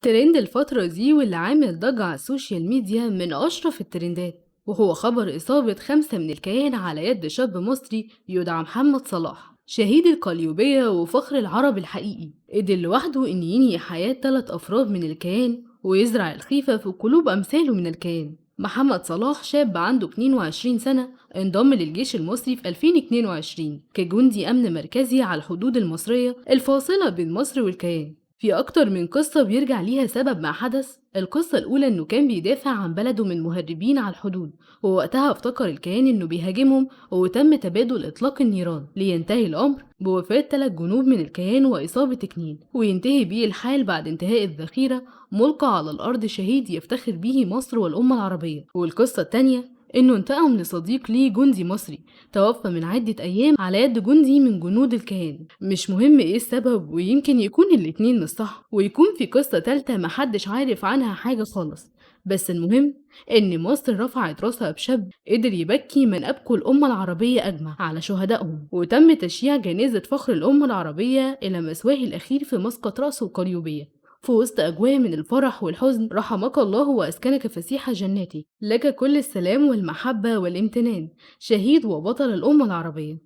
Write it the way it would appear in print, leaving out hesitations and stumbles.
ترند الفترة دي واللي عامل ضجة على السوشيال ميديا من أشرف الترندات، وهو خبر إصابة 5 من الكيان على يد شاب مصري يدعى محمد صلاح، شهيد القليوبية وفخر العرب الحقيقي. قدر لوحده إن ينهي حياة 3 أفراد من الكيان ويزرع الخيفة في قلوب أمثاله من الكيان. محمد صلاح شاب عنده 22 سنة، انضم للجيش المصري في 2022 كجندي أمن مركزي على الحدود المصرية الفاصلة بين مصر والكيان. في أكتر من قصة بيرجع ليها سبب ما حدث. القصة الأولى إنه كان بيدافع عن بلده من مهربين على الحدود، ووقتها افتكر الكيان إنه بيهاجمهم وتم تبادل إطلاق النيران، لينتهي الأمر بوفاة 3 جنود من الكيان وإصابة 2، وينتهي بيه الحال بعد انتهاء الذخيرة ملقى على الأرض شهيد يفتخر به مصر والأمة العربية. والقصة التانية إنه انتقم لصديق ليه جندي مصري توفى من عدة أيام على يد جندي من جنود الكيان. مش مهم إيه السبب، ويمكن يكون الاتنين مش صح، ويكون في قصة تالتة محدش عارف عنها حاجة خالص. بس المهم إن مصر رفعت راسها بشاب قدر يبكي من أبكوا الأمة العربية أجمع على شهدائهم، وتم تشييع جنازة فخر الأمة العربية إلى مسواه الأخير في مسقط رأسه القليوبية. في وسط أجواء من الفرح والحزن رحمك الله وأسكنك فسيح جناته، لك كل السلام والمحبة والامتنان، شهيد وبطل الأمة العربية.